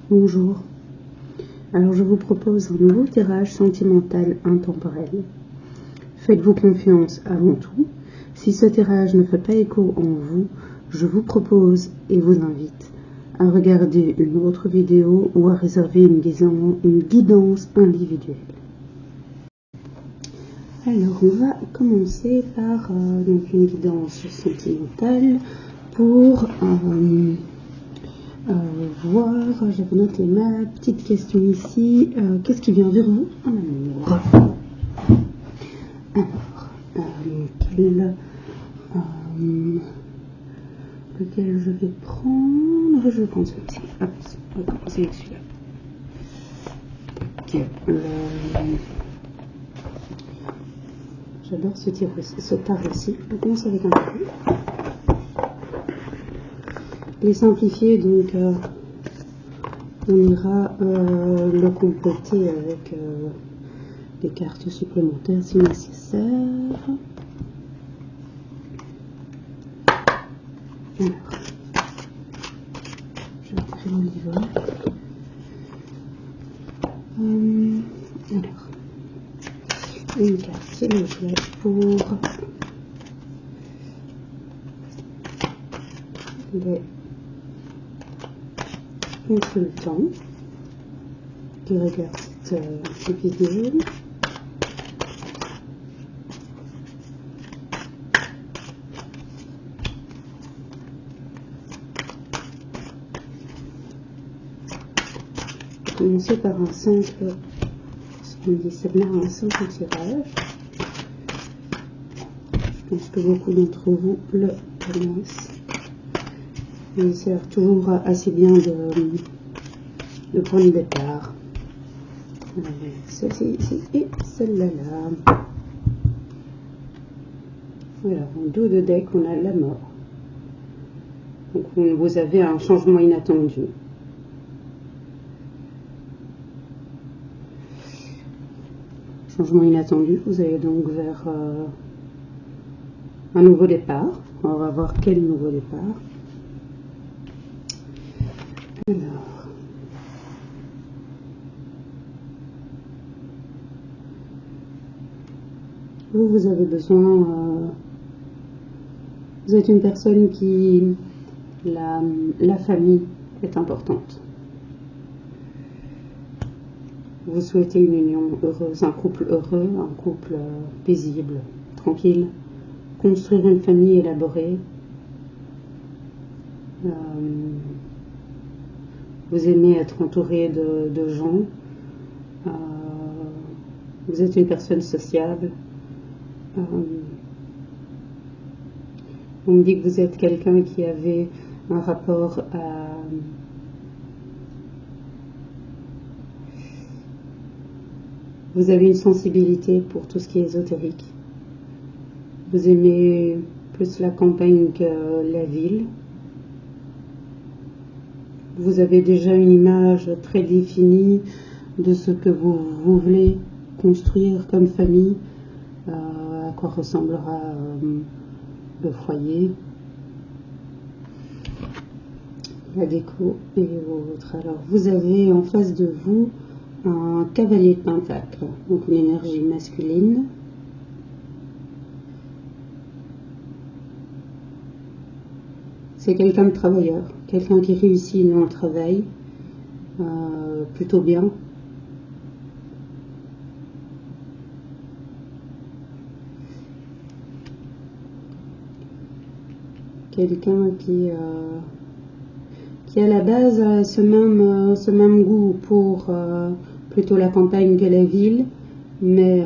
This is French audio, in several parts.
Bonjour. Alors je vous propose un nouveau tirage sentimental intemporel. Faites-vous confiance avant tout. Si ce tirage ne fait pas écho en vous, je vous propose et vous invite à regarder une autre vidéo ou à réserver une guidance individuelle. Alors on va commencer par donc une guidance sentimentale pour voir, j'avais noté ma petite question ici, qu'est-ce qui vient vers vous en amour? Alors, lequel je vais prendre? Je vais prendre celui-ci. Hop, on va commencer avec celui-là. J'adore ce tarot-ci. On commence avec un peu. Les simplifier, donc on ira le compléter avec des cartes supplémentaires si nécessaire. Alors, je vais tirer au livre. Alors, une carte s'il vous plaît pour les consultants qui regardent cette vidéo. Commencer par un simple, un simple tirage. Je pense que beaucoup d'entre vous le connaissent. Il sert toujours assez bien de prendre des parts. Celle-ci ici et celle-là. Voilà, en dos de deck, on a la mort. Donc vous avez un changement inattendu. Changement inattendu, vous allez donc vers un nouveau départ. On va voir quel nouveau départ. Alors, vous avez besoin, vous êtes une personne qui, la famille est importante. Vous souhaitez une union heureuse, un couple heureux, un couple paisible, tranquille, construire une famille élaborée. Vous aimez être entouré de gens. Vous êtes une personne sociable. On me dit que vous êtes quelqu'un qui avait un rapport à... Vous avez une sensibilité pour tout ce qui est ésotérique. Vous aimez plus la campagne que la ville. Vous avez déjà une image très définie de ce que vous voulez construire comme famille, à quoi ressemblera le foyer, la déco et autres. Alors, vous avez en face de vous un cavalier de pentacle, donc une énergie masculine. C'est quelqu'un de travailleur, quelqu'un qui réussit dans le travail, plutôt bien. Quelqu'un qui à la base a ce même goût pour plutôt la campagne que la ville, mais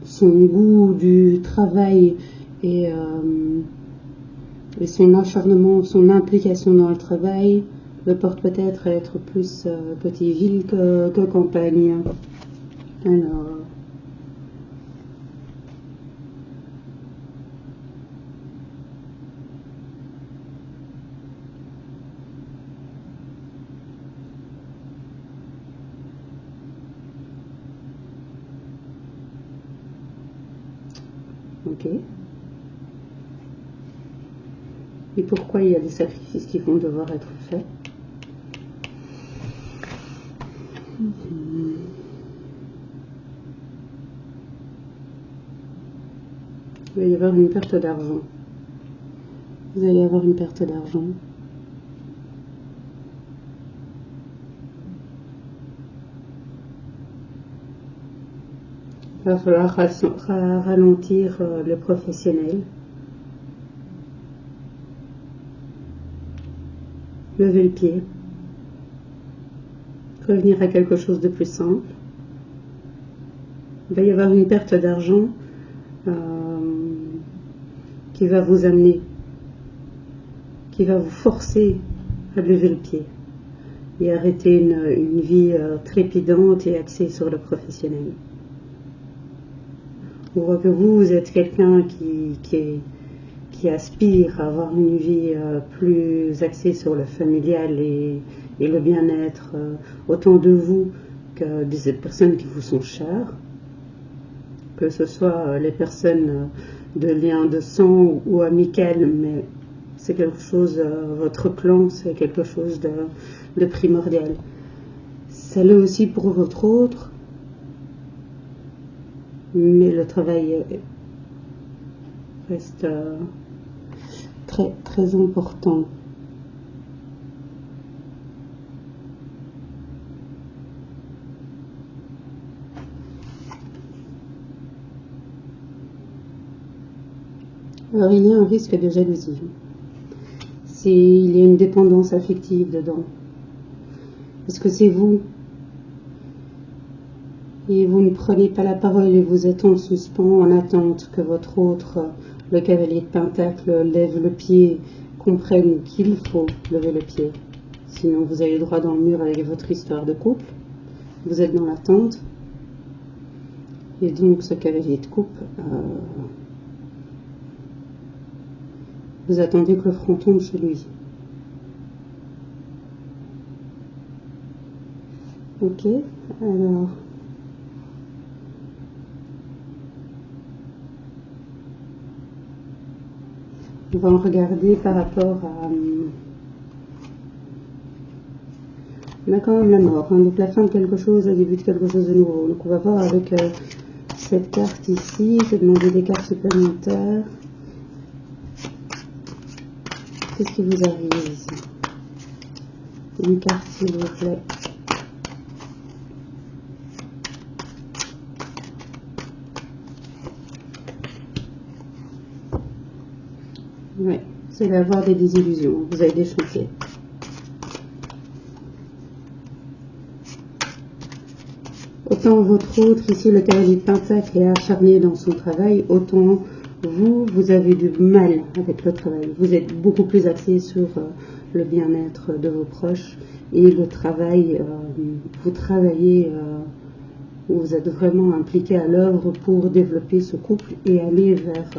son goût du travail et son acharnement, son implication dans le travail le porte peut-être à être plus petite ville que campagne. Alors, ok. Et pourquoi il y a des sacrifices qui vont devoir être faits? Il va y avoir une perte d'argent. Vous allez avoir une perte d'argent. Il va falloir ralentir le professionnel. Lever le pied. Revenir à quelque chose de plus simple. Il va y avoir une perte d'argent qui va vous amener, qui va vous forcer à lever le pied et arrêter une vie trépidante et axée sur le professionnel. On voit que vous êtes quelqu'un qui aspire à avoir une vie plus axée sur le familial et le bien-être, autant de vous que des personnes qui vous sont chères, que ce soit les personnes de lien de sang ou amical, mais c'est quelque chose, votre clan, c'est quelque chose de primordial. Ça l'est aussi pour votre autre, mais le travail reste très, très important. Alors, il y a un risque de jalousie. Il y a une dépendance affective dedans. Parce que c'est vous. Et vous ne prenez pas la parole et vous êtes en suspens en attente que votre autre, le cavalier de Pentacle, lève le pied, comprenne qu'il faut lever le pied. Sinon, vous allez droit dans le mur avec votre histoire de couple. Vous êtes dans l'attente. Et donc, ce cavalier de coupe, vous attendez que le front tombe chez lui. Ok, alors... on va en regarder par rapport à... on a quand même la mort, hein, donc la fin de quelque chose, le début de quelque chose de nouveau. Donc on va voir avec cette carte ici, je vais demander des cartes supplémentaires. Qu'est-ce qui vous arrive ici? Une carte s'il vous plaît. Oui, vous allez avoir des désillusions, vous allez déchanter. Autant votre autre, ici le cavalier de Pentacle, est acharné dans son travail, autant vous avez du mal avec le travail. Vous êtes beaucoup plus axé sur le bien-être de vos proches et le travail, vous travaillez, vous êtes vraiment impliqué à l'œuvre pour développer ce couple et aller vers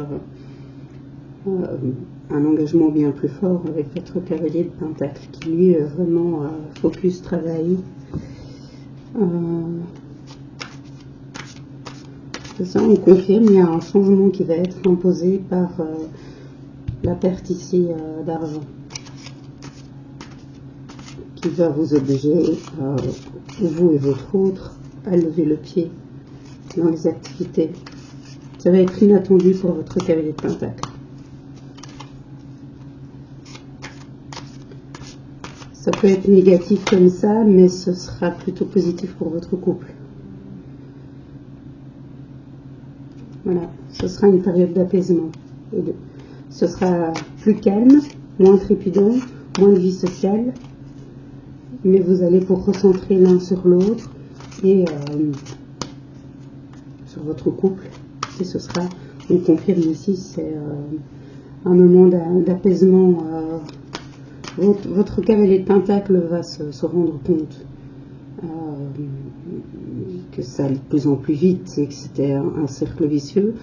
un engagement bien plus fort avec votre cavalier de Pentacle qui lui est vraiment focus travail. C'est ça, on confirme, il y a un changement qui va être imposé par la perte ici d'argent qui va vous obliger, vous et votre autre, à lever le pied dans les activités. Ça va être inattendu pour votre cavalier de Pentacle. Ça peut être négatif comme ça, mais ce sera plutôt positif pour votre couple. Voilà, ce sera une période d'apaisement. Ce sera plus calme, moins trépidant, moins de vie sociale, mais vous allez vous recentrer l'un sur l'autre et sur votre couple. Et ce sera, on confirme ici, c'est un moment d'apaisement. Votre cavalier de Pentacle va se rendre compte que ça allait de plus en plus vite et que c'était un cercle vicieux.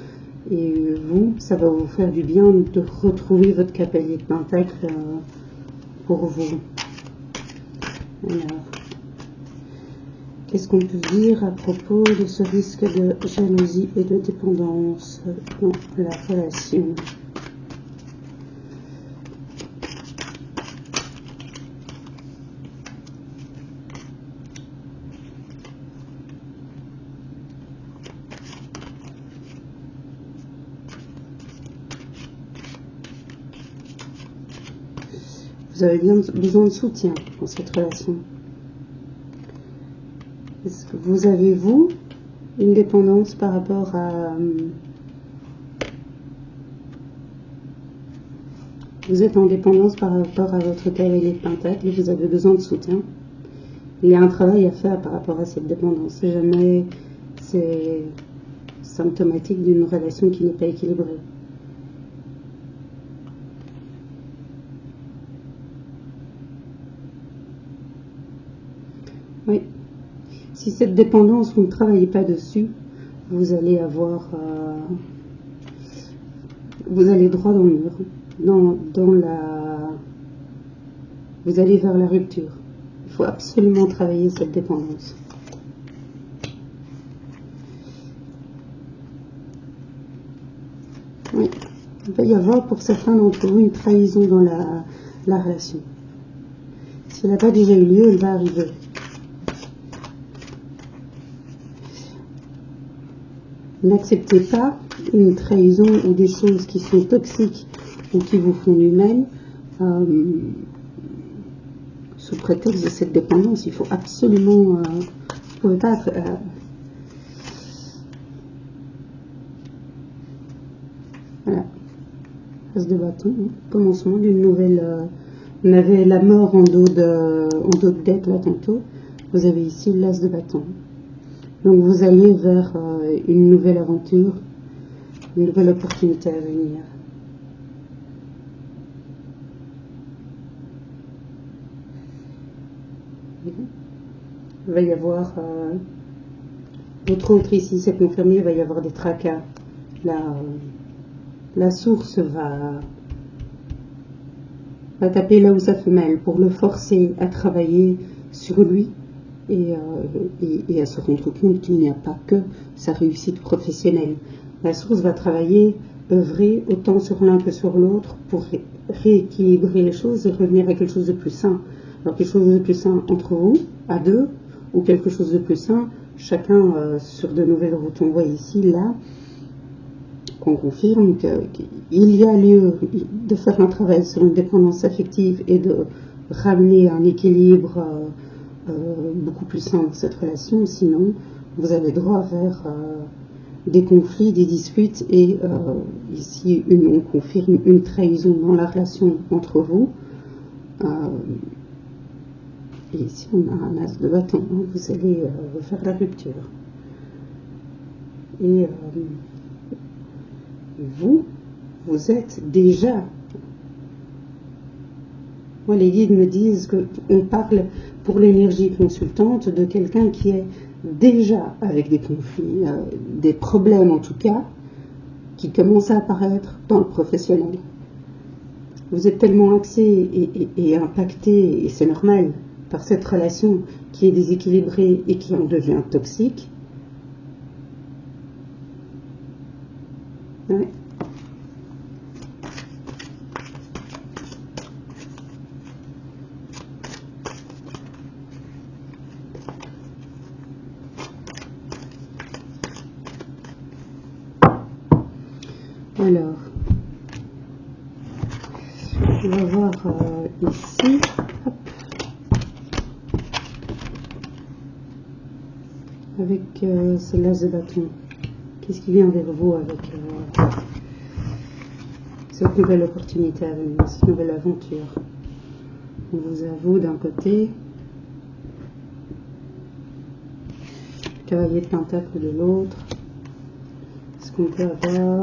Et vous, ça va vous faire du bien de retrouver votre cavalier de Pentacle pour vous. Alors, qu'est-ce qu'on peut dire à propos de ce risque de jalousie et de dépendance dans la relation? Vous avez bien besoin de soutien dans cette relation. Est-ce que vous avez, vous, une dépendance par rapport à... Vous êtes en dépendance par rapport à votre cavalier de Pentacle et vous avez besoin de soutien. Il y a un travail à faire par rapport à cette dépendance. Si jamais c'est symptomatique d'une relation qui n'est pas équilibrée. Oui. Si cette dépendance, vous ne travaillez pas dessus, vous allez avoir... vous allez droit dans le mur. Vous allez vers la rupture. Il faut absolument travailler cette dépendance. Oui. Il va y avoir pour certains d'entre vous une trahison dans la relation. Si elle n'a pas déjà eu lieu, elle va arriver. N'acceptez pas une trahison ou des choses qui sont toxiques ou qui vous font du mal sous prétexte de cette dépendance. Il faut absolument... vous ne pouvez pas... voilà. As de bâton, hein. Commencement d'une nouvelle... on avait la mort en dos de deck là tantôt. Vous avez ici l'as de bâton. Donc vous allez vers une nouvelle aventure, une nouvelle opportunité à venir. Il va y avoir, votre autre ici, c'est confirmé, il va y avoir des tracas. La source va taper là où ça fait mal pour le forcer à travailler sur lui et à se rendre compte qu'il n'y a pas que sa réussite professionnelle. La source va travailler, œuvrer autant sur l'un que sur l'autre pour rééquilibrer les choses et revenir à quelque chose de plus sain. Alors quelque chose de plus sain entre vous, à deux, ou quelque chose de plus sain, chacun sur de nouvelles routes. On voit ici, là, qu'on confirme qu'il y a lieu de faire un travail sur une dépendance affective et de ramener un équilibre beaucoup plus sain dans cette relation. Sinon, vous avez droit vers des conflits, des disputes et ici, on confirme une trahison dans la relation entre vous. Et ici, on a un as de bâton. Hein, vous allez faire la rupture. Et vous êtes déjà... Moi, les guides me disent qu'on parle pour l'énergie consultante de quelqu'un qui est déjà avec des conflits, des problèmes en tout cas, qui commencent à apparaître dans le professionnel. Vous êtes tellement axé et impacté, et c'est normal, par cette relation qui est déséquilibrée et qui en devient toxique. Ouais. Alors, on va voir ici. Hop. Avec ce l'as de bâton. Qu'est-ce qui vient vers vous avec cette nouvelle opportunité à venir, cette nouvelle aventure? On vous avoue d'un côté, cavalier de pentacle de l'autre. Est-ce qu'on peut avoir...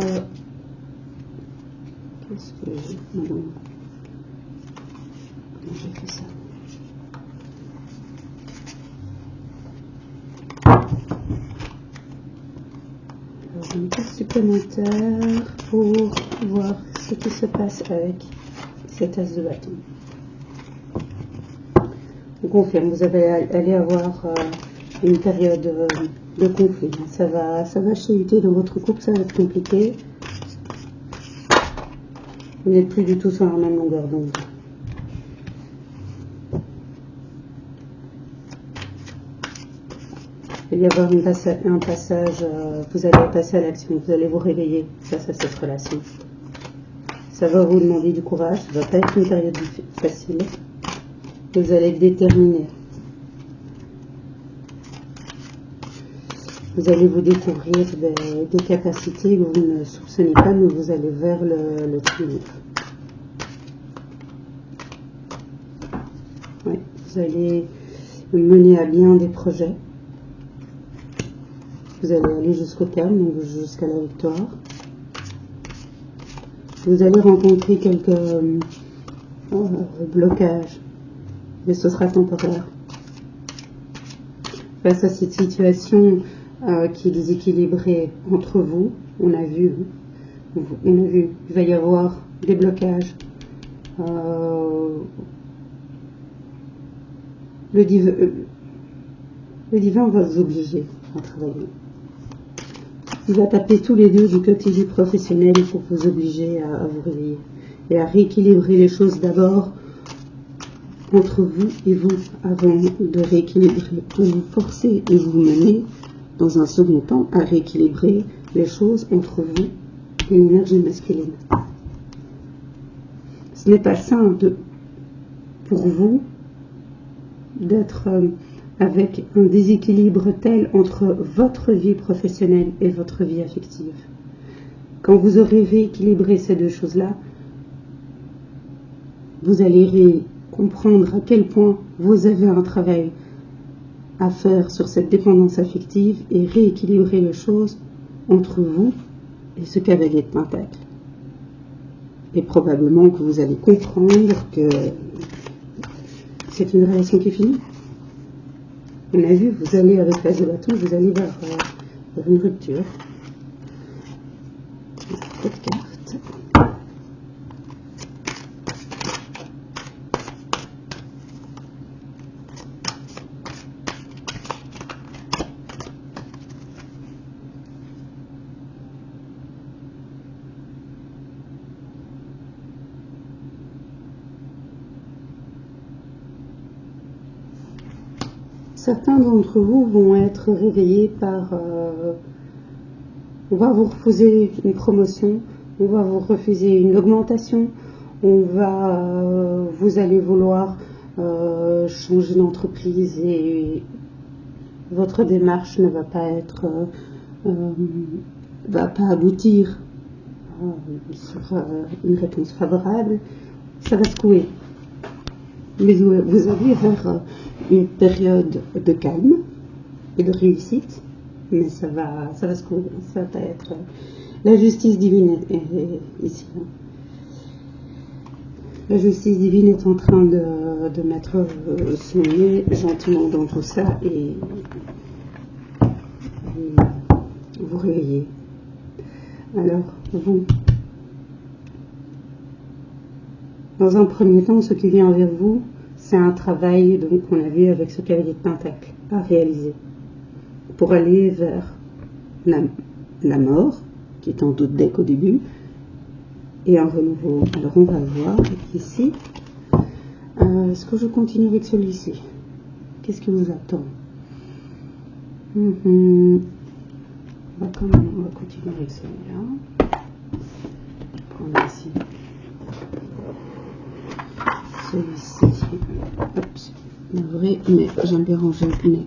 Qu'est-ce que j'ai? Non. Comment j'ai fait ça? Alors, une carte supplémentaire pour voir ce qui se passe avec cet as de bâton. On confirme, vous allez avoir une période de conflit. Ça va chahuter dans votre couple, ça va être compliqué. Vous n'êtes plus du tout sur la même longueur d'onde. Il va y avoir un passage, vous allez passer à l'action, vous allez vous réveiller face à cette relation. Ça va vous demander du courage, ça va pas être une période facile. Vous allez être déterminé. Vous allez vous découvrir des capacités que vous ne soupçonnez pas, mais vous allez vers le triomphe. Oui, vous allez mener à bien des projets. Vous allez aller jusqu'au terme, donc jusqu'à la victoire. Vous allez rencontrer quelques blocages, mais ce sera temporaire. Face à cette situation qui est déséquilibrée entre vous, on a vu, il va y avoir des blocages. Le divin va vous obliger à travailler. Il va taper tous les deux du côté du professionnel pour vous obliger à vous réveiller et à rééquilibrer les choses d'abord entre vous et vous avant de rééquilibrer, pour vous forcer et vous mener dans un second temps à rééquilibrer les choses entre vous et l'énergie masculine. Ce n'est pas sain pour vous d'être avec un déséquilibre tel entre votre vie professionnelle et votre vie affective. Quand vous aurez rééquilibré ces deux choses-là, vous allez comprendre à quel point vous avez un travail à faire sur cette dépendance affective et rééquilibrer les choses entre vous et ce cavalier de Pentacle. Et probablement que vous allez comprendre que c'est une relation qui est finie. On a vu, vous allez avec l'as de bâton, vous allez vers une rupture. Cette carte. Certains d'entre vous vont être réveillés par... on va vous refuser une promotion, on va vous refuser une augmentation, vous allez vouloir changer d'entreprise et votre démarche ne va pas aboutir sur une réponse favorable, ça va secouer. Mais vous allez vers une période de calme et de réussite, mais ça va secouer, ça va être la justice divine est ici. La justice divine est en train de mettre son nez gentiment dans tout ça et vous réveiller. Alors, vous, dans un premier temps, ce qui vient vers vous, c'est un travail donc qu'on a vu avec ce cavalier de Pentacle à réaliser pour aller vers la mort, qui est en doute dès qu'au début, et un renouveau. Alors on va voir ici. Est-ce que je continue avec celui-ci? Qu'est-ce qui vous attend? On va continuer avec celui-là. On a ici celui-ci. Oups, vrai, mais j'aime bien ranger mes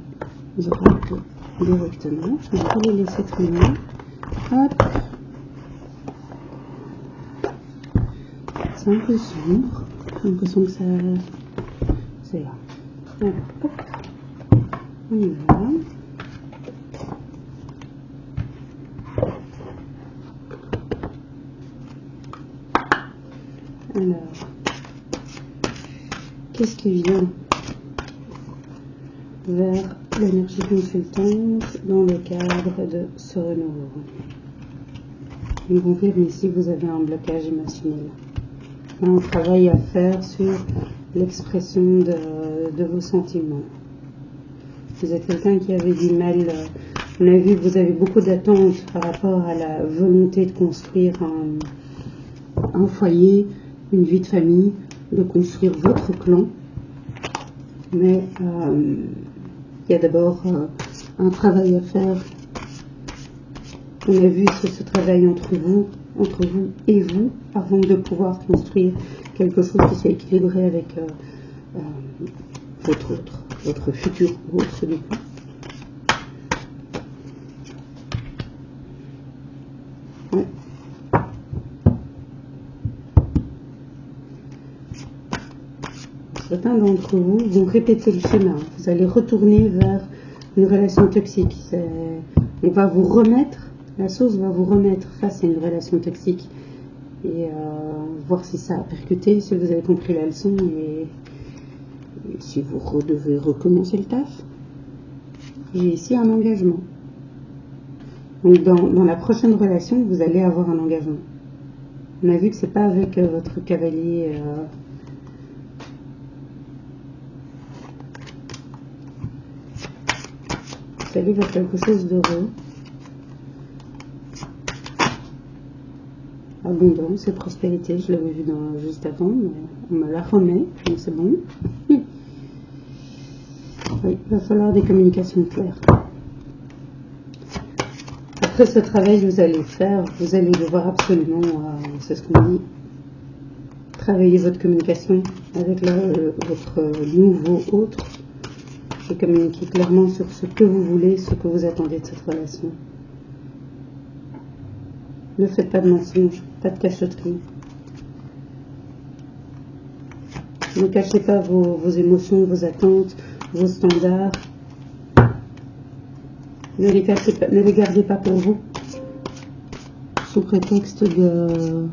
oracles directement. Je vais pas les laisser traîner. Hop. C'est un peu sombre. J'ai l'impression que c'est là. Alors, hop. On y va. Alors, qu'est-ce qui vient vers l'énergie consultante dans le cadre de ce renouveau? Ils vont voir ici, vous avez un blocage émotionnel. Un travail à faire sur l'expression de vos sentiments. Vous êtes quelqu'un qui avait du mal. On a vu que vous avez beaucoup d'attentes par rapport à la volonté de construire un foyer, une vie de famille, de construire votre clan. Mais il y a d'abord un travail à faire. On a vu ce travail entre vous entre vous et vous avant de pouvoir construire quelque chose qui soit équilibré avec votre futur autre du coup. Ouais. Certains d'entre vous vont répéter le schéma. Vous allez retourner vers une relation toxique. On va vous remettre, la sauce va vous remettre face à une relation toxique et voir si ça a percuté, si vous avez compris la leçon et si vous devez recommencer le taf. J'ai ici un engagement. Donc dans la prochaine relation, vous allez avoir un engagement. On a vu que c'est pas avec votre cavalier. Vous allez vers quelque chose d'heureux. Abondance et prospérité, je l'avais vu juste avant, mais on me la remet, donc c'est bon. Oui, il va falloir des communications claires. Après ce travail que vous allez faire, vous allez devoir absolument, c'est ce qu'on dit, travailler votre communication avec votre nouveau autre et communiquer clairement sur ce que vous voulez, ce que vous attendez de cette relation. Ne faites pas de mensonges, pas de cachotterie. Ne cachez pas vos émotions, vos attentes, vos standards. Ne les cachez pas, ne les gardez pas pour vous, sous prétexte de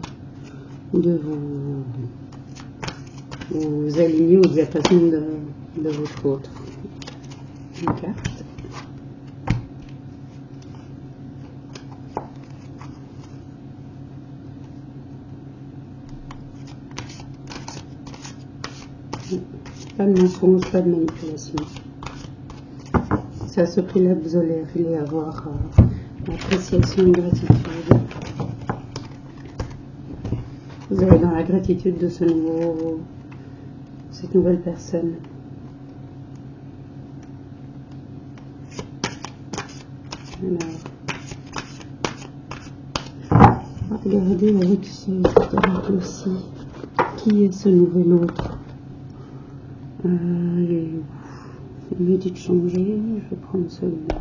vous aligner au diapason de votre autre. Une carte. Pas de mensonge, pas de manipulation. C'est à ce prix-là que vous allez avoir l'appréciation et gratitude. Vous allez dans la gratitude de cette nouvelle personne. Alors, regardez avec cette carte aussi. Qui est ce nouvel autre? Il me dit de changer, je vais prendre celui-là.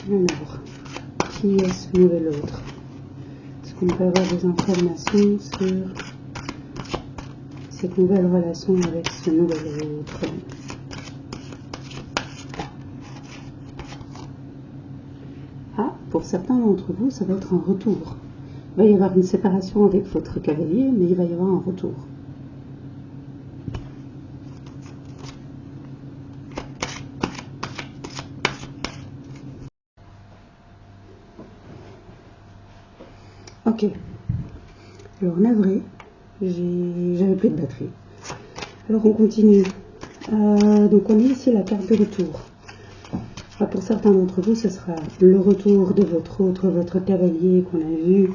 Alors, qui est ce nouvel autre? Est-ce qu'on peut avoir des informations sur cette nouvelle relation avec ce nouvel autre? Ah, pour certains d'entre vous, ça va être un retour. Il va y avoir une séparation avec votre cavalier, mais il va y avoir un retour. Ok. Alors, navré. J'avais plus de batterie. Alors on continue. Donc on est ici la carte de retour. Pour certains d'entre vous, ce sera le retour de votre cavalier qu'on a vu.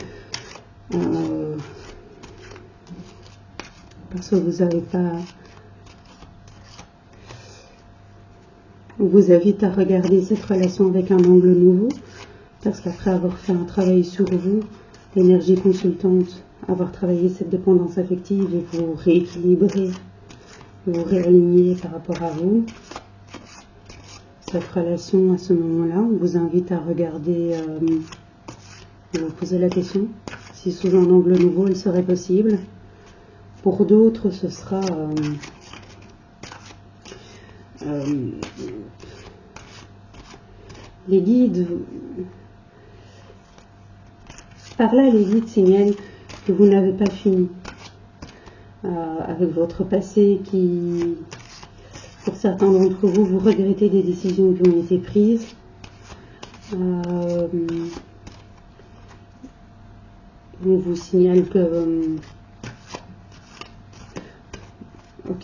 Parce que vous n'avez pas... On vous invite à regarder cette relation avec un angle nouveau. Parce qu'après avoir fait un travail sur vous, l'énergie consultante, avoir travaillé cette dépendance affective et vous rééquilibrer, vous réaligner par rapport à vous. Cette relation à ce moment-là, on vous invite à regarder, vous poser la question, si sous un angle nouveau il serait possible. Pour d'autres, ce sera les guides. Par là, les guides signalent que vous n'avez pas fini avec votre passé qui, pour certains d'entre vous, vous regrettez des décisions qui ont été prises. On vous signale que,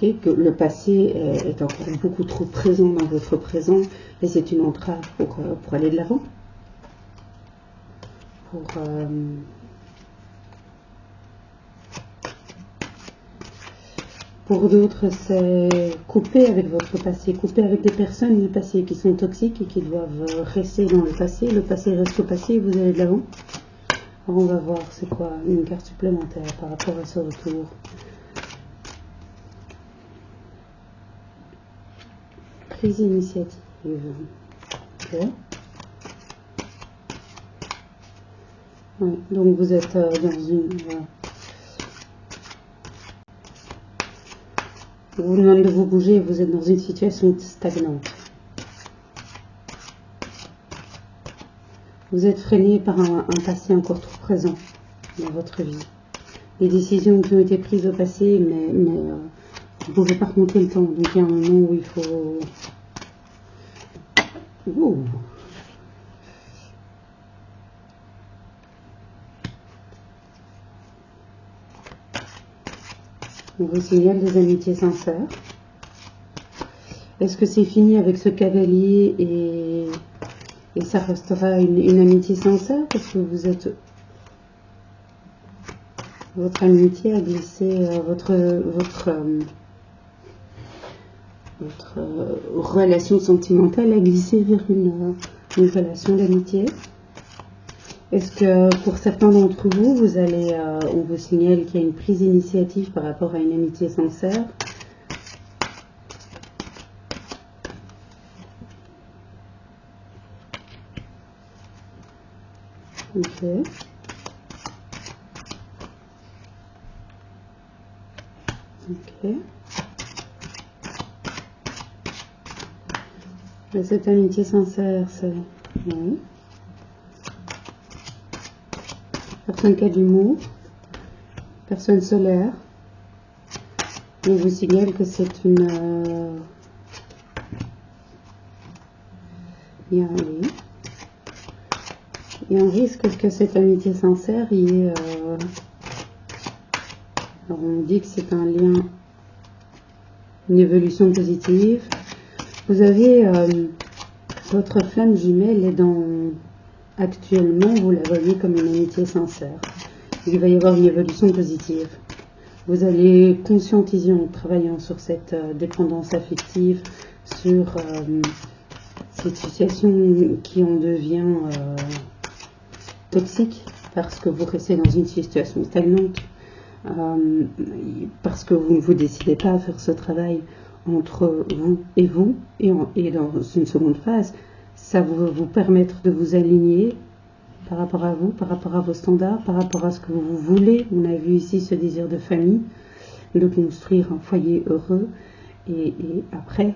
que le passé est encore beaucoup trop présent dans votre présent et c'est une entrave pour aller de l'avant. Pour d'autres, c'est couper avec votre passé, couper avec des personnes du passé qui sont toxiques et qui doivent rester dans le passé. Le passé reste au passé et vous allez de l'avant. Alors on va voir c'est quoi une carte supplémentaire par rapport à ce retour. Prise d'initiative. Okay. Ouais, donc vous êtes dans une... On vous demande de vous bouger et vous êtes dans une situation stagnante. Vous êtes freiné par un passé encore trop présent dans votre vie. Les décisions qui ont été prises au passé, mais vous ne pouvez pas remonter le temps. Donc il y a un moment où il faut... Ouh. On vous signale des amitiés sincères. Est-ce que c'est fini avec ce cavalier et ça restera une amitié sincère parce que vous êtes... Votre amitié a glissé, votre relation sentimentale a glissé vers une relation d'amitié. Est-ce que pour certains d'entre vous, on vous signale qu'il y a une prise d'initiative par rapport à une amitié sincère? Ok. Ok. Et cette amitié sincère, c'est... Oui. Personne qui a de l'humour, personne solaire. On vous signale que c'est une... Il y a un risque que cette amitié sincère, alors on dit que c'est un lien, une évolution positive. Vous avez votre flamme jumelle est actuellement, vous la voyez comme une amitié sincère. Il va y avoir une évolution positive. Vous allez conscientiser en travaillant sur cette dépendance affective, sur cette situation qui en devient toxique parce que vous restez dans une situation stagnante, parce que vous ne vous décidez pas à faire ce travail entre vous, et dans une seconde phase, ça va vous permettre de vous aligner par rapport à vous, par rapport à vos standards, par rapport à ce que vous voulez. On a vu ici ce désir de famille, de construire un foyer heureux, et après,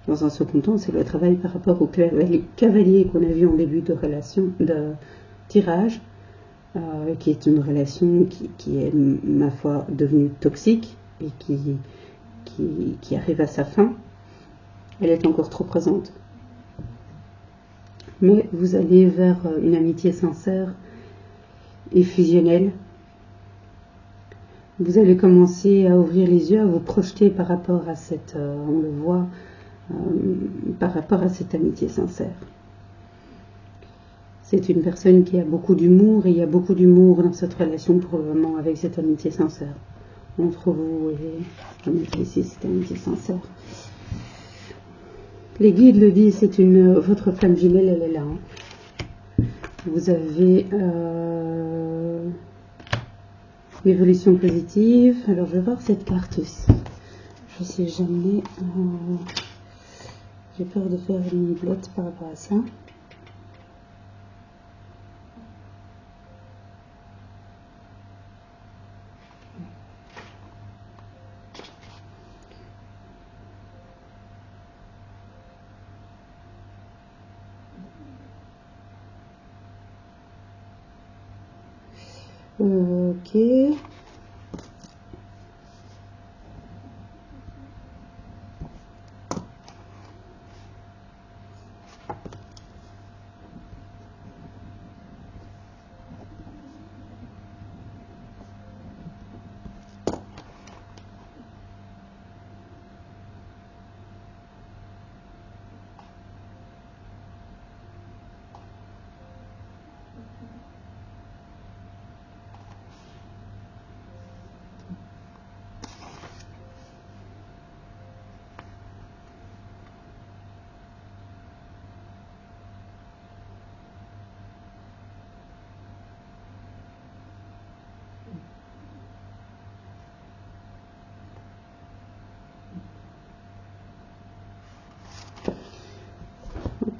dans un second temps, c'est le travail par rapport au cavalier qu'on a vu en début de relation, de tirage, qui est une relation qui est, ma foi, devenue toxique et qui arrive à sa fin. Elle est encore trop présente. Mais vous allez vers une amitié sincère et fusionnelle. Vous allez commencer à ouvrir les yeux, à vous projeter par rapport à cette, on le voit, par rapport à cette amitié sincère. C'est une personne qui a beaucoup d'humour et il y a beaucoup d'humour dans cette relation probablement avec cette amitié sincère. Entre vous et ici, cette amitié sincère. Les guides le disent, c'est votre flamme jumelle, elle est là. Hein. Vous avez l'évolution positive. Alors je vais voir cette carte aussi. Je sais jamais. J'ai peur de faire une blotte par rapport à ça. Ok.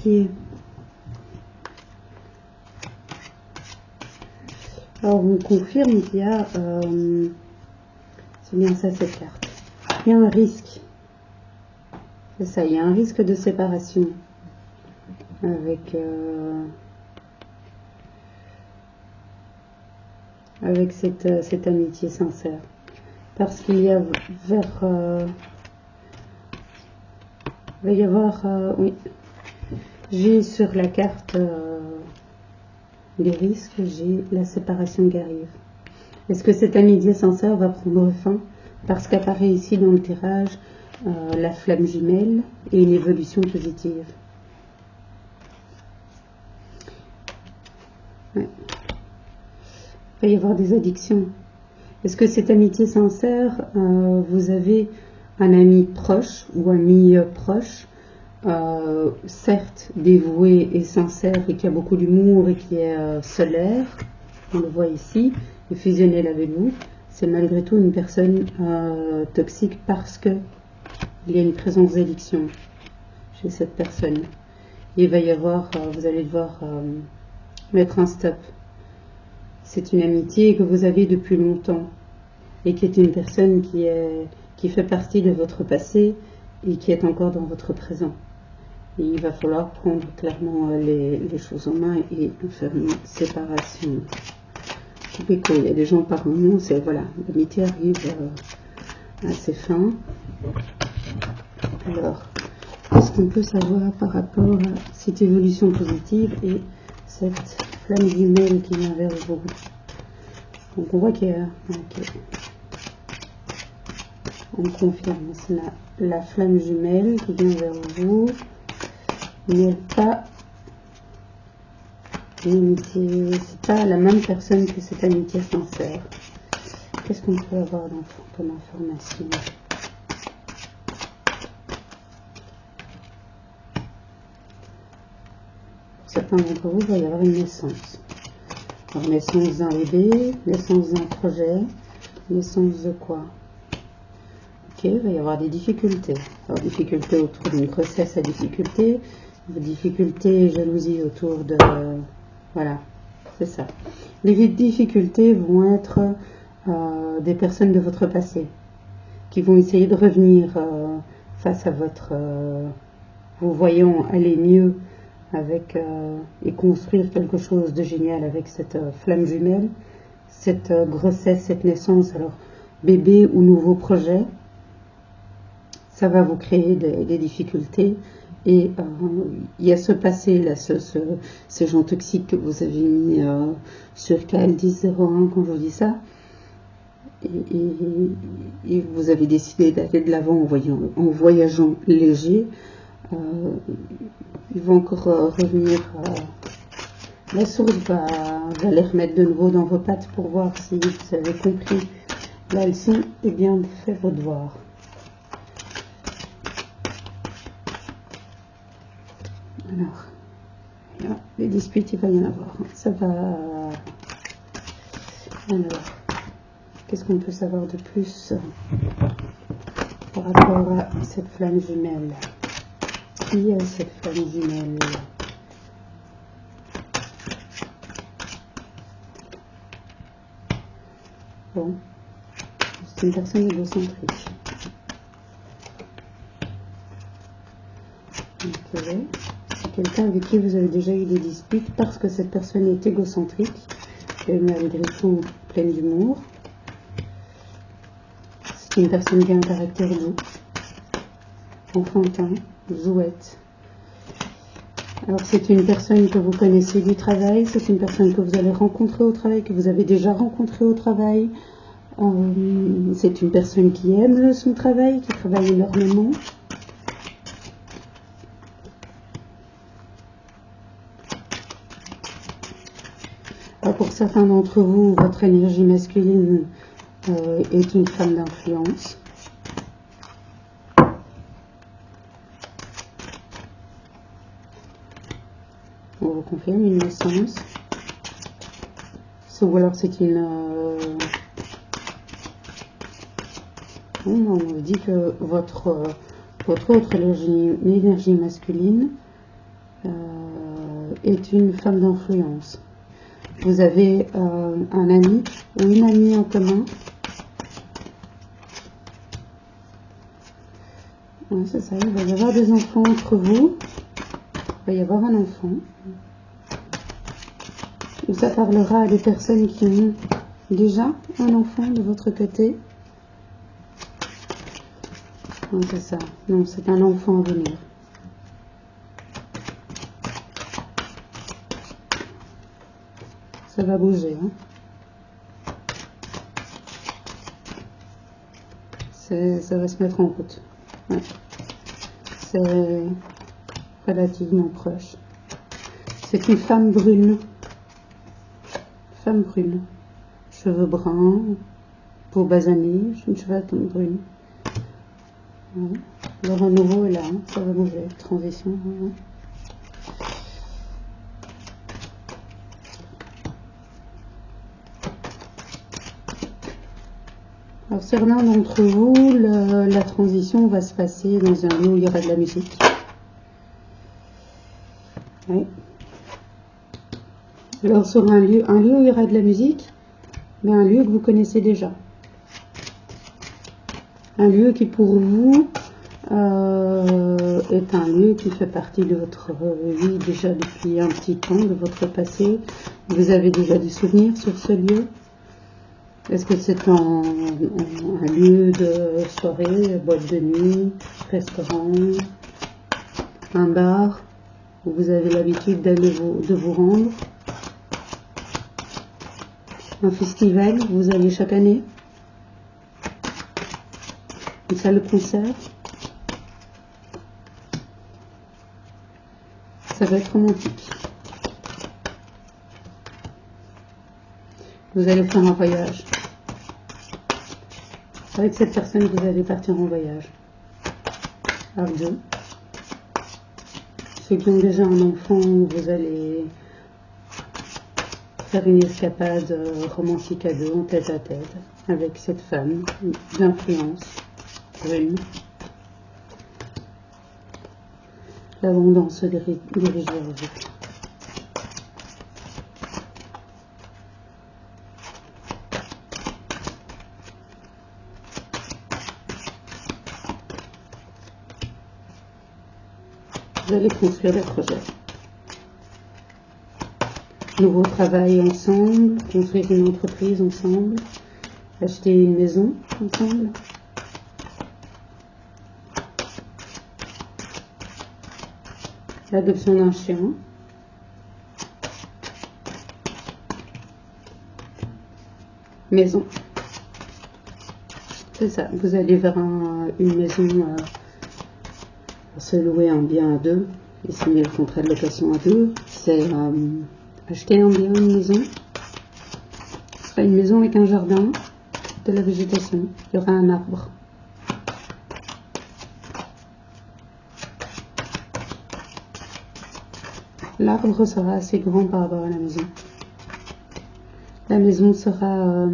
pied. Alors, on confirme qu'il y a, c'est bien ça cette carte, il y a un risque. C'est ça, il y a un risque de séparation avec cette amitié sincère. Parce qu'il y a il va y avoir, oui, j'ai sur la carte des risques, j'ai la séparation qui arrive. Est-ce que cette amitié sincère va prendre fin? Parce qu'apparaît ici dans le tirage la flamme jumelle et une évolution positive. Ouais. Il va y avoir des addictions. Est-ce que cette amitié sincère, vous avez un ami proche ou ami proche, certes dévoué et sincère et qui a beaucoup d'humour et qui est solaire, on le voit ici, et fusionnel avec vous, c'est malgré tout une personne toxique parce que il y a une présence d'addiction chez cette personne. Il va y avoir, vous allez devoir mettre un stop. C'est une amitié que vous avez depuis longtemps et qui est une personne qui fait partie de votre passé et qui est encore dans votre présent. Et il va falloir prendre clairement les choses en main et faire une séparation. Il y a des gens par moment, c'est voilà, l'amitié arrive à ses fins. Alors, qu'est-ce qu'on peut savoir par rapport à cette évolution positive et cette flamme jumelle qui vient vers vous? Donc on voit qu'il y a... Okay. On confirme, c'est la flamme jumelle qui vient vers vous. Il n'y a pas une amitié, c'est pas la même personne que cette amitié sincère. Qu'est-ce qu'on peut avoir comme information? Certains d'entre vous, il va y avoir une naissance. Alors, naissance d'un bébé, naissance d'un projet, naissance de quoi? Ok, il va y avoir des difficultés. Alors, difficultés autour d'une grossesse à difficulté, difficultés et jalousie autour de... voilà, c'est ça. Les difficultés vont être des personnes de votre passé qui vont essayer de revenir face à votre... vous voyant aller mieux avec et construire quelque chose de génial avec cette flamme jumelle, cette grossesse, cette naissance, alors bébé ou nouveau projet, ça va vous créer des difficultés et il y a ce passé là, ces gens toxiques que vous avez mis sur KL1001 quand je vous dis ça, et vous avez décidé d'aller de l'avant en voyageant léger. Ils vont encore revenir, la source va les remettre de nouveau dans vos pattes pour voir si vous avez compris la leçon et bien fait vos devoirs. Alors, là, les disputes, il va y en avoir. Ça va. Alors, qu'est-ce qu'on peut savoir de plus par rapport à cette flamme jumelle? Qui est cette flamme jumelle? Bon, c'est une personne égocentrique. Ok, c'est quelqu'un avec qui vous avez déjà eu des disputes parce que cette personne est égocentrique et malgré tout pleine d'humour. C'est une personne qui a un caractère doux, enfantin, jouette. Alors c'est une personne que vous connaissez du travail, c'est une personne que vous allez rencontrer au travail, que vous avez déjà rencontré au travail. C'est une personne qui aime son travail, qui travaille énormément. Alors, pour certains d'entre vous, votre énergie masculine est une femme d'influence. On vous confirme une naissance. Ou alors c'est une... on vous dit que votre autre énergie masculine est une femme d'influence. Vous avez un ami ou une amie en commun. Oui, c'est ça, il va y avoir des enfants entre vous. Il va y avoir un enfant. Ou ça parlera à des personnes qui ont déjà un enfant de votre côté. Oui, c'est ça. Non, c'est un enfant à venir. Ça va bouger. Hein. Ça va se mettre en route. Ouais. C'est relativement proche. C'est une femme brune. Femme brune. Cheveux bruns, peau basanée, une cheveux brune. Ouais. Le renouveau est là, hein. Ça va bouger. Transition. Ouais. Alors, certains d'entre vous, la transition va se passer dans un lieu où il y aura de la musique. Oui. Alors, sur un lieu où il y aura de la musique, mais un lieu que vous connaissez déjà. Un lieu qui, pour vous, est un lieu qui fait partie de votre vie déjà depuis un petit temps, de votre passé. Vous avez déjà des souvenirs sur ce lieu. Est-ce que c'est un lieu de soirée, boîte de nuit, restaurant, un bar, où vous avez l'habitude de vous rendre? Un festival, vous allez chaque année? Une salle de concert? Ça va être romantique. Vous allez faire un voyage. Avec cette personne, vous allez partir en voyage. À deux. Ceux qui ont déjà un enfant, vous allez faire une escapade romantique à deux, en tête à tête, avec cette femme d'influence brune. L'abondance se dirige vers vous. Vous allez construire des projets. Nouveau travail ensemble, construire une entreprise ensemble, acheter une maison ensemble. L'adoption d'un chien. Maison. C'est ça, vous allez vers une maison se louer un bien à deux et signer le contrat de location à deux. C'est acheter un bien, une maison. Ce sera une maison avec un jardin, de la végétation. Il y aura un arbre. L'arbre sera assez grand par rapport à la maison. La maison sera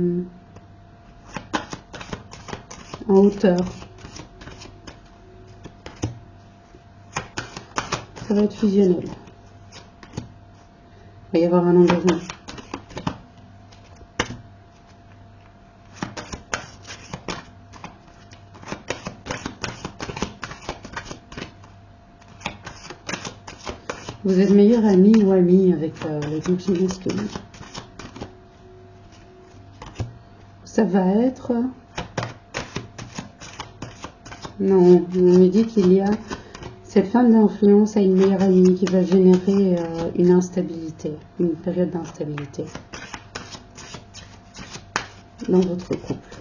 en hauteur. Ça va être fusionnel. Il va y avoir un engagement. Vous êtes meilleur ami ou amie avec l'énergie masculine. Ça va être... Non, on me dit qu'il y a... Cette femme d'influence a une meilleure amie qui va générer une instabilité, une période d'instabilité dans votre couple.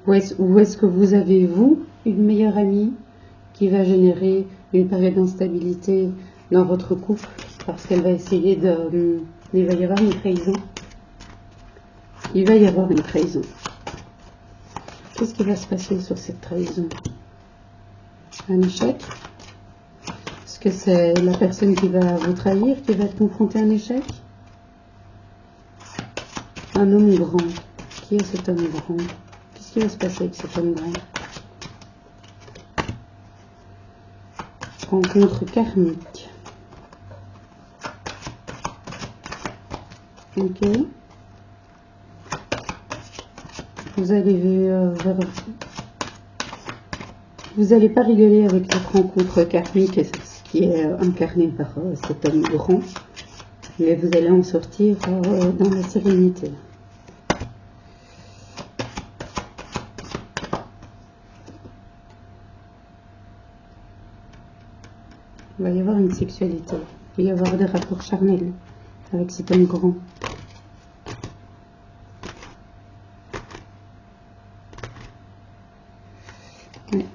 Où est-ce que vous avez, vous, une meilleure amie qui va générer une période d'instabilité dans votre couple parce qu'elle va essayer de... Il va y avoir une trahison. Il va y avoir une trahison. Qu'est-ce qui va se passer sur cette trahison? Un échec? Est-ce que c'est la personne qui va vous trahir qui va être confrontée à un échec? Un homme grand. Qui est cet homme grand? Qu'est-ce qui va se passer avec cet homme grand? rencontre karmique. Ok. Vous allez pas rigoler avec cette rencontre karmique, ce qui est incarné par cet homme grand, mais vous allez en sortir dans la sérénité. Il va y avoir une sexualité, il va y avoir des rapports charnels avec cet homme grand. Ouais.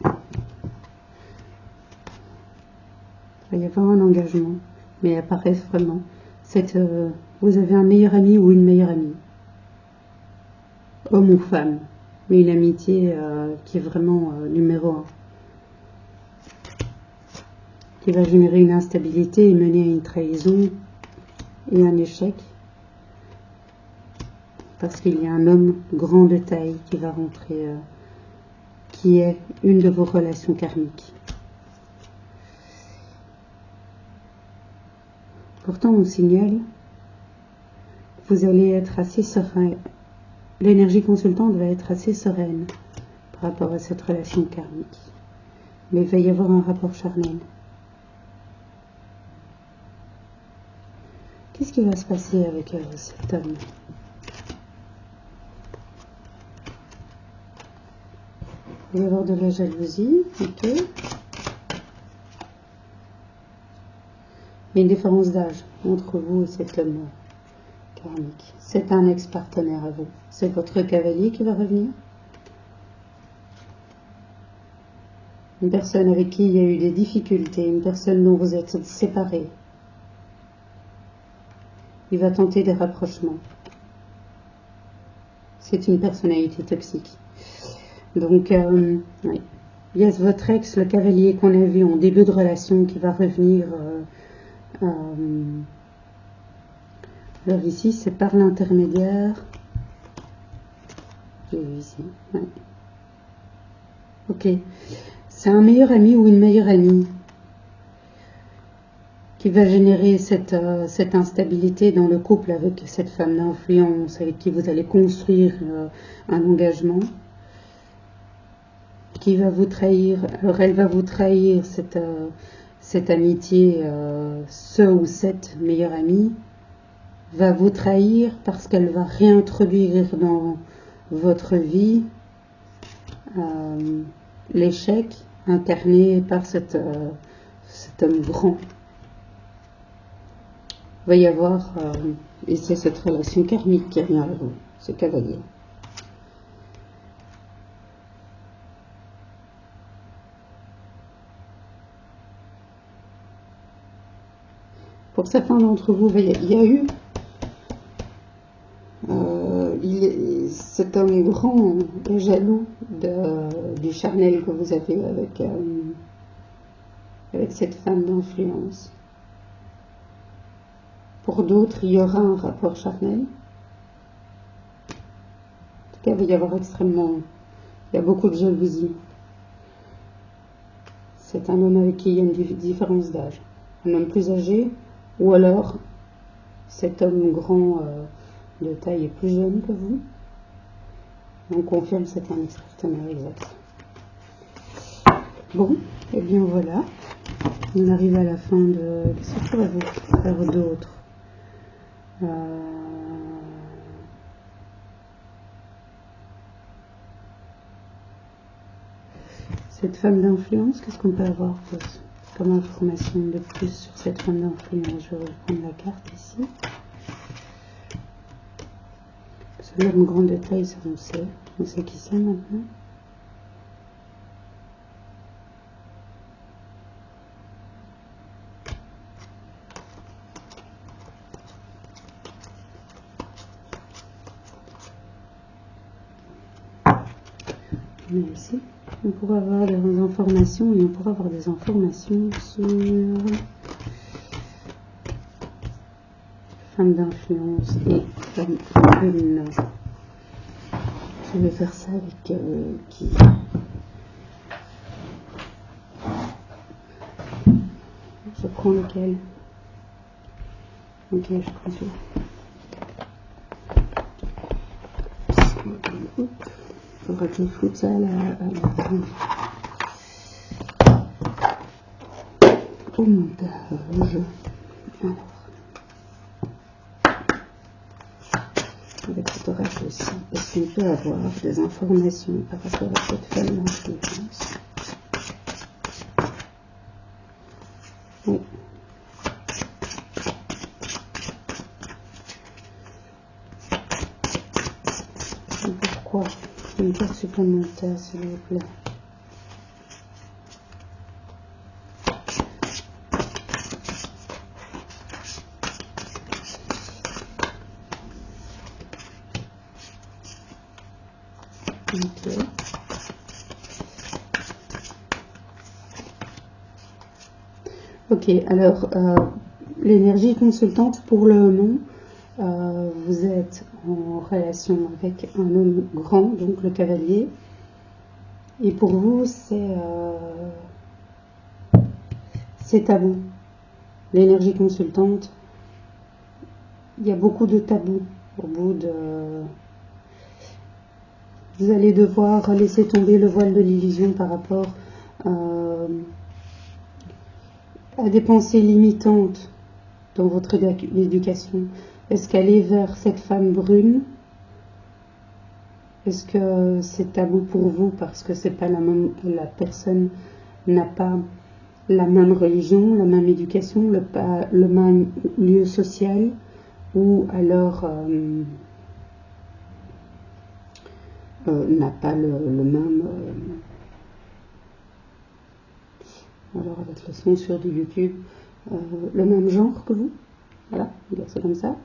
Il va y avoir un engagement, mais apparaît vraiment. Vous avez un meilleur ami ou une meilleure amie, homme ou femme, mais une amitié qui est vraiment numéro 1. Qui va générer une instabilité et mener à une trahison et un échec, parce qu'il y a un homme grand de taille qui va rentrer, qui est une de vos relations karmiques. Pourtant, on signale, vous allez être assez serein, l'énergie consultante va être assez sereine par rapport à cette relation karmique, mais il va y avoir un rapport charnel. Qu'est-ce qui va se passer avec cet homme? Il va y avoir de la jalousie, ok. Il y a une différence d'âge entre vous et cet homme karmique. C'est un ex-partenaire à vous. C'est votre cavalier qui va revenir. Une personne avec qui il y a eu des difficultés, une personne dont vous êtes séparés. Il va tenter des rapprochements. C'est une personnalité toxique. Donc, oui. Il y a votre ex, le cavalier qu'on a vu en début de relation, qui va revenir. Alors ici, c'est par l'intermédiaire. J'ai vu ici. Ouais. Ok. C'est un meilleur ami ou une meilleure amie qui va générer cette instabilité dans le couple avec cette femme d'influence avec qui vous allez construire un engagement, qui va vous trahir. Alors elle va vous trahir, cette amitié, ce ou cette meilleure amie va vous trahir parce qu'elle va réintroduire dans votre vie l'échec incarné par cet homme grand. Il va y avoir, et c'est cette relation karmique qui vient à vous, ce cavalier. Pour certains d'entre vous, il y a eu cet homme grand et jaloux du charnel que vous avez avec cette femme d'influence. Pour d'autres, il y aura un rapport charnel. En tout cas, il va y avoir il y a beaucoup de jalousie. C'est un homme avec qui il y a une différence d'âge. Un homme plus âgé, ou alors cet homme grand de taille est plus jeune que vous. On confirme que c'est un ex-partenaire exact. Bon, et bien voilà. On arrive à la fin de... Qu'est-ce que je pourrais vous faire d'autre? Cette femme d'influence, qu'est-ce qu'on peut avoir comme information de plus sur cette femme d'influence? Je vais reprendre la carte ici. C'est l'homme grand de taille, ça on sait qui c'est maintenant. Mais ici, on pourra avoir des informations et on pourra avoir des informations sur femme d'influence et femme brune. Je vais faire ça avec qui prends lequel? Ok, je prends celui-là. Il faudra que je foute ça à la au montage. Alors, avec cet orage aussi, est-ce qu'on peut avoir des informations par rapport à cette femme d'influence? Oui. Pourquoi? Une carte supplémentaire, s'il vous plaît. Ok. Ok, alors, l'énergie consultante, pour le moment, vous êtes en relation avec un homme grand, donc le cavalier, et pour vous, c'est tabou. L'énergie consultante, il y a beaucoup de tabous au bout de... Vous allez devoir laisser tomber le voile de l'illusion par rapport à des pensées limitantes dans votre éducation. Est-ce qu'aller vers cette femme brune, est-ce que c'est tabou pour vous parce que c'est pas la personne n'a pas la même religion, la même éducation, le même lieu social, ou alors n'a pas le même... alors avec le son sur du YouTube, le même genre que vous. Voilà, c'est comme ça.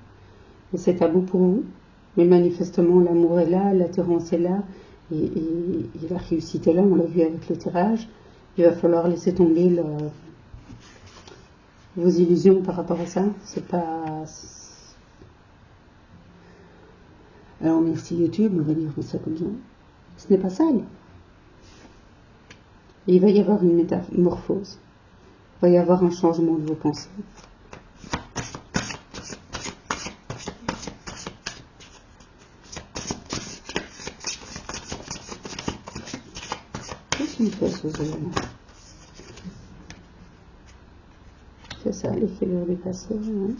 Et c'est tabou pour vous. Mais manifestement, l'amour est là, l'attirance est là, et la réussite est là, on l'a vu avec le tirage. Il va falloir laisser tomber vos illusions par rapport à ça. C'est pas... Alors merci YouTube, on va dire ça comme ça. Ce n'est pas sale. Et il va y avoir une métamorphose. Il va y avoir un changement de vos pensées. Qu'est-ce qu'on fait ce jour-là? C'est ça, les fêlures du passé. Hein.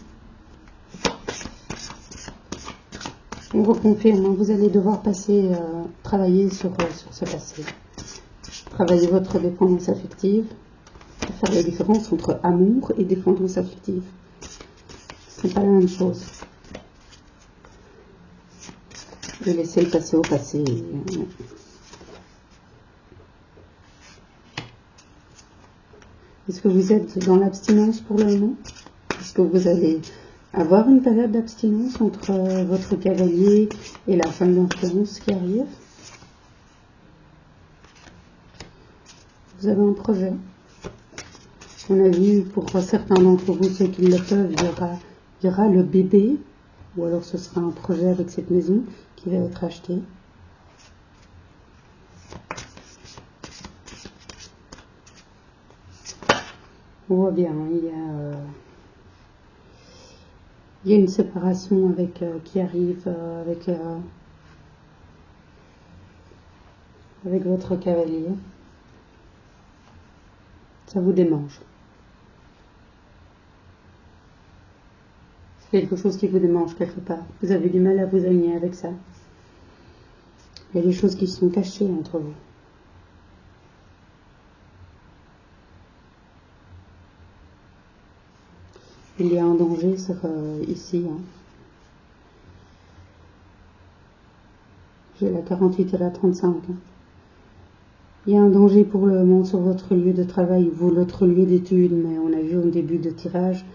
On reconfirme, hein, vous allez devoir travailler sur ce passé. Travailler votre dépendance affective. Faire la différence entre amour et dépendance affective. Ce n'est pas la même chose. Et laisser le passé au passé. Est-ce que vous êtes dans l'abstinence pour le moment? Est-ce que vous allez avoir une période d'abstinence entre votre cavalier et la femme d'influence qui arrive? Vous avez un projet. On a vu pour certains d'entre vous, ceux qui le peuvent, il y aura le bébé, ou alors ce sera un projet avec cette maison qui va être acheté. On voit bien, il y a une séparation qui arrive avec votre cavalier. Ça vous démange. C'est quelque chose qui vous démange quelque part. Vous avez du mal à vous aligner avec ça. Il y a des choses qui sont cachées entre vous. Il y a un danger ici. Hein. J'ai la 48 et la 35. Hein. Il y a un danger pour le moment sur votre lieu de travail ou votre lieu d'études, mais on a vu au début de tirage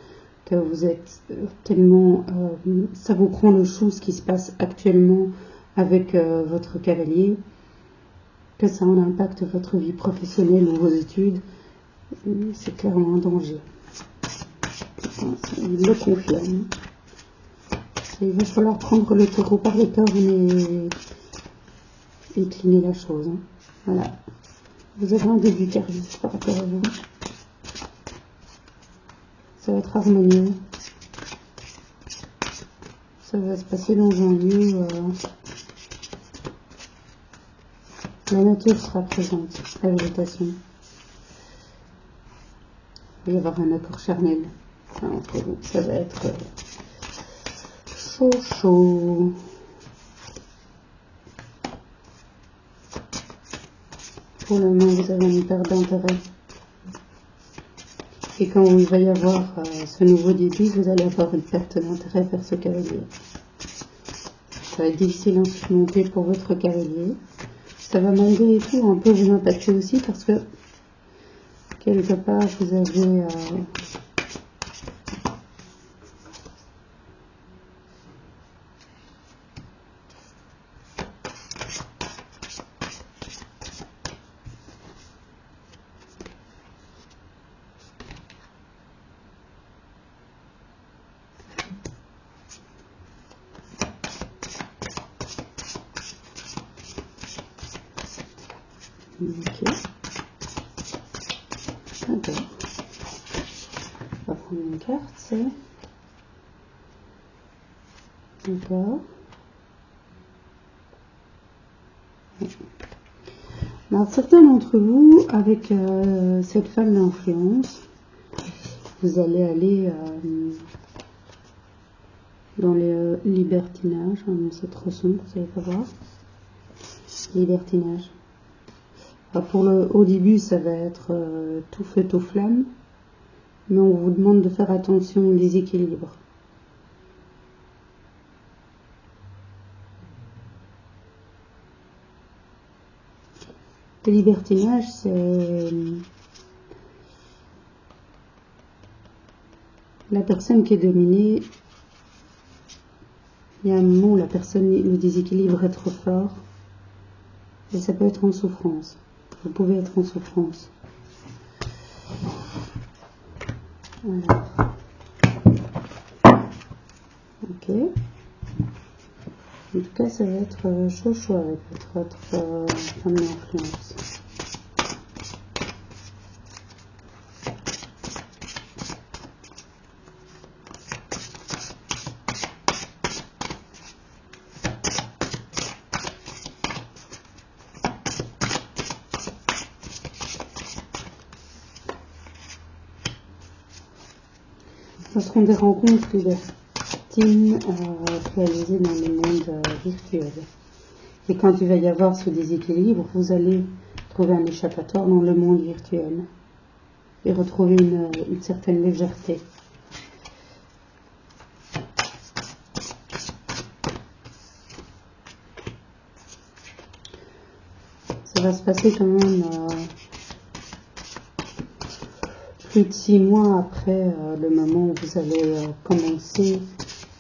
que vous êtes tellement... ça vous prend le chou ce qui se passe actuellement avec votre cavalier, que ça en impacte votre vie professionnelle ou vos études. C'est clairement un danger. Il le confirme. Il va falloir prendre le taureau par les cornes et cliner la chose. Hein. Voilà. Vous avez un début qui arrive par rapport à vous. ça va être harmonieux. Ça va se passer dans un lieu la nature sera présente, la végétation. Il va y avoir un accord charnel entre vous. Ça va être chaud, chaud. Pour le moment, vous avez une perte d'intérêt. Et quand il va y avoir ce nouveau début, vous allez avoir une perte d'intérêt vers ce cavalier. Ça va être difficile à surmonter pour votre cavalier. Ça va malgré tout un peu vous impacter aussi parce que quelque part vous avez ok. D'accord. On va prendre une carte, c'est... D'accord. Alors, certains d'entre vous, avec cette femme d'influence, vous allez aller dans les libertinages, c'est trop sombre, vous savez pas voir. Libertinage. Au début, ça va être tout feu, tout flamme, mais on vous demande de faire attention au déséquilibre. Le libertinage, c'est la personne qui est dominée. Il y a un moment où le déséquilibre est trop fort, et ça peut être en souffrance. Vous pouvez être en souffrance. Voilà. Ok. En tout cas, ça va être chaud chaud avec votre femme d'influence. Ce seront des rencontres libertines réalisées dans le monde virtuel. Et quand il va y avoir ce déséquilibre, vous allez trouver un échappatoire dans le monde virtuel et retrouver une certaine légèreté. Ça va se passer quand même plus de 6 mois après le moment où vous allez commencer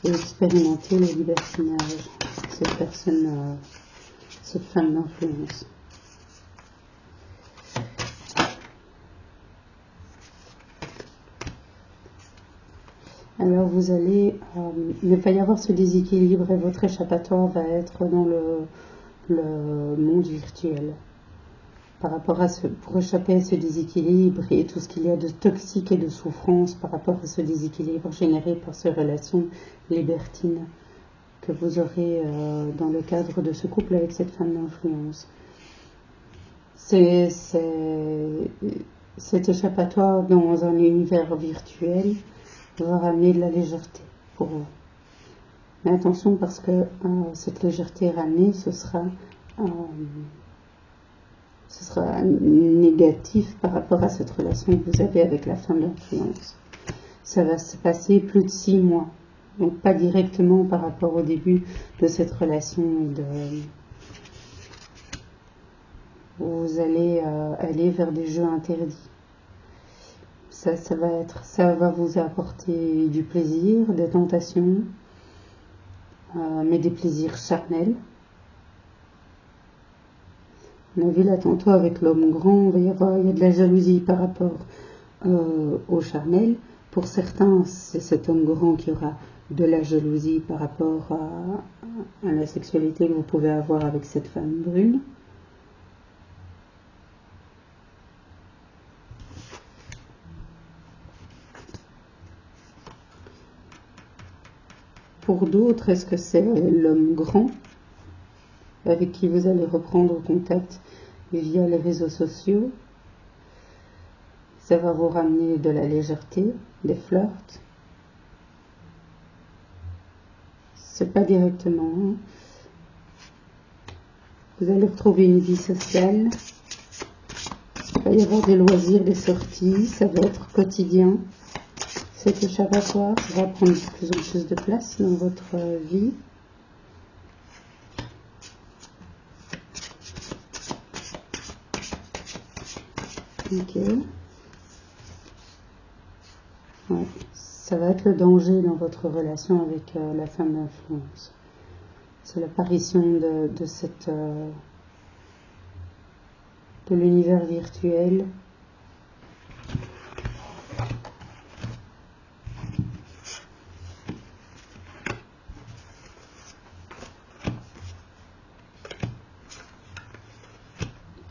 et expérimenter le libertinage. Cette personne, cette femme d'influence. Alors vous allez, il va y avoir ce déséquilibre et votre échappatoire va être dans le monde virtuel. Par rapport à pour échapper à ce déséquilibre et tout ce qu'il y a de toxique et de souffrance par rapport à ce déséquilibre généré par ces relations libertines que vous aurez dans le cadre de ce couple avec cette femme d'influence. Cet échappatoire dans un univers virtuel va ramener de la légèreté pour vous. Mais attention parce que cette légèreté ramenée, ce sera négatif par rapport à cette relation que vous avez avec la femme d'influence. Ça va se passer plus de 6 mois. Donc pas directement par rapport au début de cette relation vous allez aller vers des jeux interdits. Ça va vous apporter du plaisir, des tentations, mais des plaisirs charnels. On a vu là tantôt avec l'homme grand, il y a de la jalousie par rapport au charnel. Pour certains, c'est cet homme grand qui aura de la jalousie par rapport à la sexualité que vous pouvez avoir avec cette femme brune. pour d'autres, est-ce que c'est l'homme grand avec qui vous allez reprendre contact via les réseaux sociaux? Ça va vous ramener de la légèreté, des flirts. C'est pas directement. Hein. Vous allez retrouver une vie sociale. Il va y avoir des loisirs, des sorties. Ça va être quotidien. Cet échappatoire va prendre de plus en plus de place dans votre vie. Ok. Ouais. Ça va être le danger dans votre relation avec la femme d'influence. C'est l'apparition de l'univers virtuel.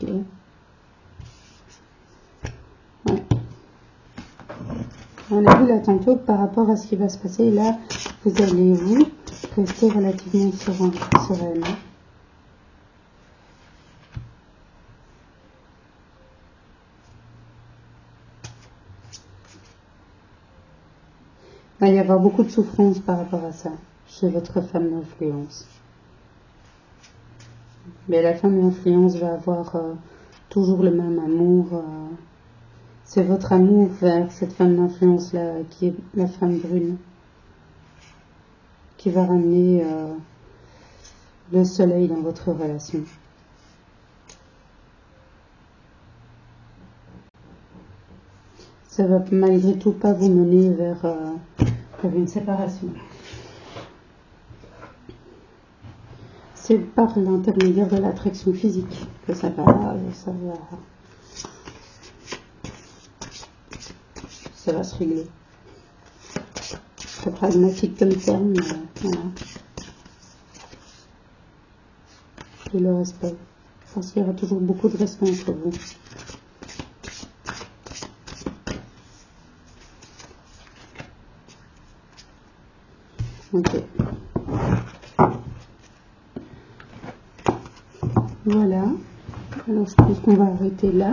Ok. Ouais. On a vu là tantôt que par rapport à ce qui va se passer, là, vous allez rester relativement sereine. Il va y avoir beaucoup de souffrance par rapport à ça, chez votre femme d'influence. Mais la femme d'influence va avoir toujours le même amour. C'est votre amour vers cette femme d'influence-là, qui est la femme brune, qui va ramener le soleil dans votre relation. Ça va malgré tout pas vous mener vers une séparation. C'est par l'intermédiaire de l'attraction physique que ça va se régler. C'est pragmatique comme terme, mais voilà. Et le respect. Parce qu'il y aura toujours beaucoup de respect entre vous. Ok. Voilà. Alors je pense qu'on va arrêter là.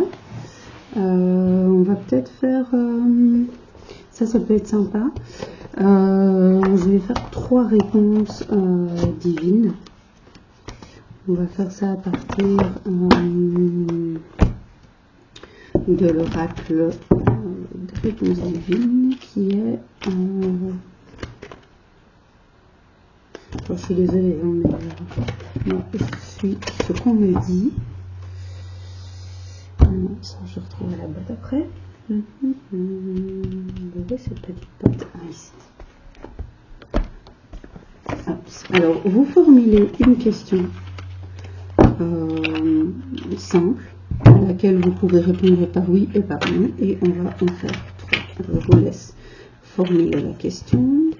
On va peut-être faire... ça peut être sympa. Je vais faire 3 réponses divines. On va faire ça à partir de l'oracle de réponse divine qui est... je suis désolée, mais je suis ce qu'on me dit. Ça, je retrouve la boîte après. Cette petite boîte ici. Alors, vous formulez une question simple à laquelle vous pouvez répondre par oui et par non, et on va en faire 3. Alors, je vous laisse formuler la question.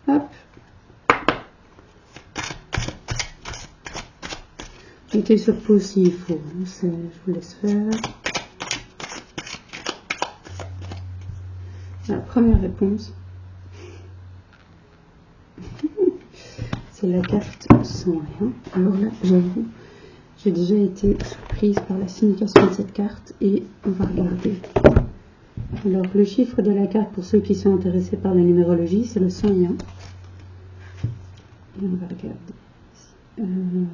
Hop. Mettez sur pause s'il faut. Je vous laisse faire. La première réponse, c'est la carte sans rien. Alors là, j'avoue, j'ai déjà été surprise par la signification de cette carte et on va regarder. Alors, le chiffre de la carte, pour ceux qui sont intéressés par la numérologie, c'est le 101. Et on va regarder. Alors,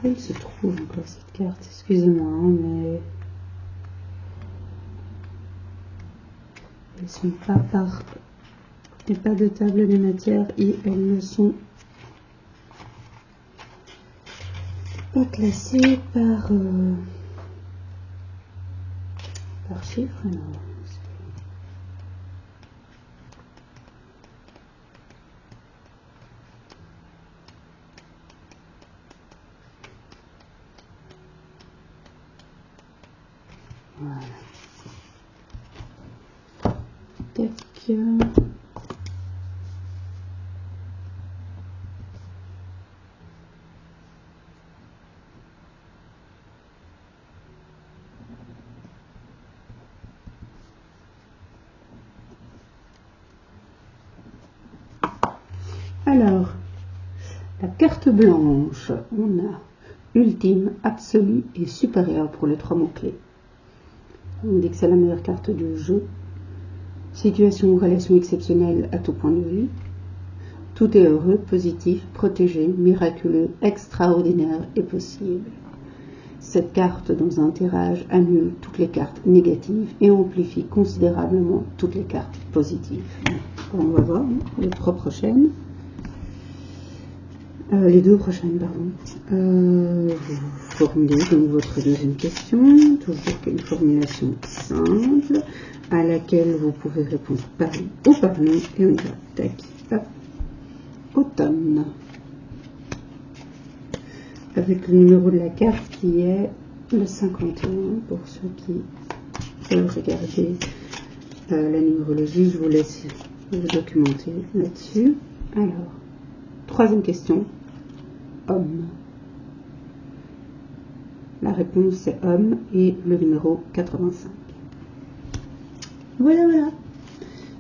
où il se trouve encore cette carte? Excusez-moi, mais elles ne sont pas par... Il n'y a pas de table des matières et elles ne sont pas classées par chiffre. Alors, voilà. Tac. Alors, la carte blanche, on a ultime, absolu et supérieur pour les 3 mots-clés. On dit que c'est la meilleure carte du jeu. Situation ou relation exceptionnelle à tout point de vue. Tout est heureux, positif, protégé, miraculeux, extraordinaire et possible. Cette carte, dans un tirage, annule toutes les cartes négatives et amplifie considérablement toutes les cartes positives. On va voir les 3 prochaines. Les 2 prochaines, pardon. Vous formulez donc votre deuxième question, toujours une formulation simple, à laquelle vous pouvez répondre par oui ou par non, et on y va. Tac, hop. Automne. Avec le numéro de la carte qui est le 51, pour ceux qui veulent regarder la numérologie, je vous laisse vous documenter là-dessus. Alors, 3e question. Homme. La réponse est homme et le numéro 85. Voilà.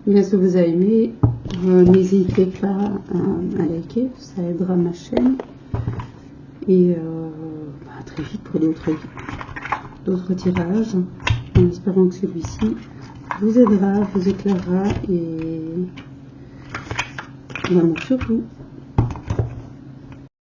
Bien, si vous avez aimé, n'hésitez pas à liker, ça aidera ma chaîne. Et à très vite pour d'autres tirages, en espérant que celui-ci vous aidera, vous éclairera et vraiment sur vous.